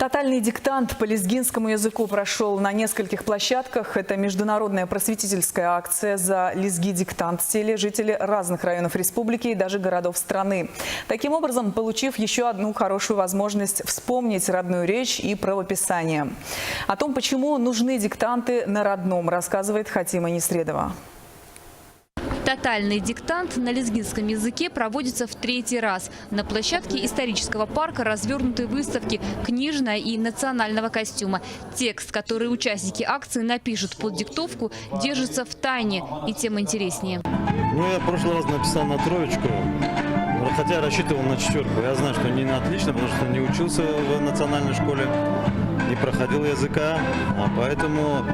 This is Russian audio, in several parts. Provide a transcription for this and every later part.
Тотальный диктант по лезгинскому языку прошел на нескольких площадках. Это международная просветительская акция «За лезги-диктант» сели жители разных районов республики и даже городов страны. Таким образом, получив еще одну хорошую возможность вспомнить родную речь и правописание. О том, почему нужны диктанты на родном, рассказывает Хатима Несредова. Тотальный диктант на лезгинском языке проводится в 3-й раз. На площадке исторического парка развернуты выставки книжного и национального костюма. Текст, который участники акции напишут под диктовку, держится в тайне, и тем интереснее. Я в прошлый раз написал на 3, хотя рассчитывал на 4. Я знаю, что не на отлично, потому что не учился в национальной школе, не проходил языка, а поэтому,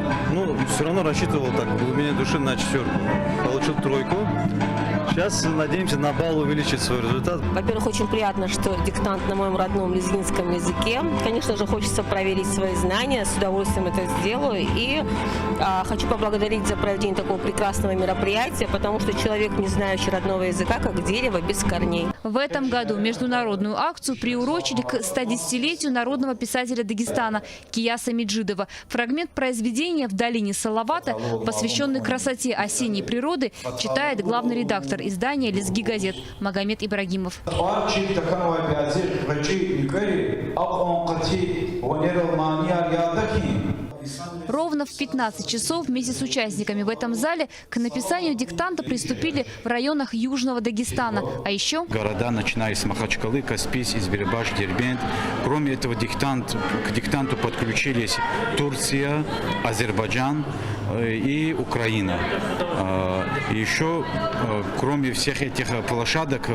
все равно рассчитывал так в глубине души на 4. Получил 3. Сейчас надеемся на балл увеличить свой результат. Во-первых, очень приятно, что диктант на моем родном лезгинском языке. Конечно же, хочется проверить свои знания, с удовольствием это сделаю. И хочу поблагодарить за проведение такого прекрасного мероприятия, потому что человек, не знающий родного языка, как дерево без корней. В этом году международную акцию приурочили к 110-летию народного писателя Дагестана Кияса Меджидова. Фрагмент произведения «В долине Салавата», посвященный красоте осенней природы, читает главный редактор издания «Лезги газет» Магомед Ибрагимов. Ровно в 15 часов вместе с участниками в этом зале к написанию диктанта приступили в районах Южного Дагестана. А еще города, начиная с Махачкалы, Каспийск, Избербаш, Дербент. Кроме этого, к диктанту подключились Турция, Азербайджан и Украина. Еще, кроме всех этих площадок,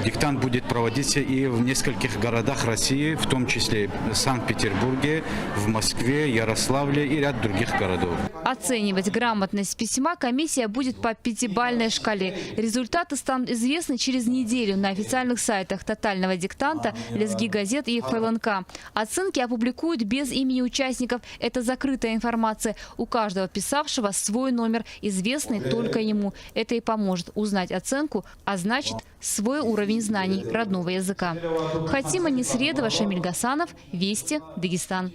диктант будет проводиться и в нескольких городах России, в том числе в Санкт-Петербурге, в Москве, Ярославле и ряд других городов. Оценивать грамотность письма комиссия будет по 5-бальной шкале. Результаты станут известны через неделю на официальных сайтах тотального диктанта, Лезги газет и ФЛНК. Оценки опубликуют без имени участников. Это закрытая информация. У каждого писавшего свой номер, известный только ему. Это и поможет узнать оценку, а значит свой уровень знаний родного языка. Хатима Несредова, Шамиль Гасанов, Вести, Дагестан.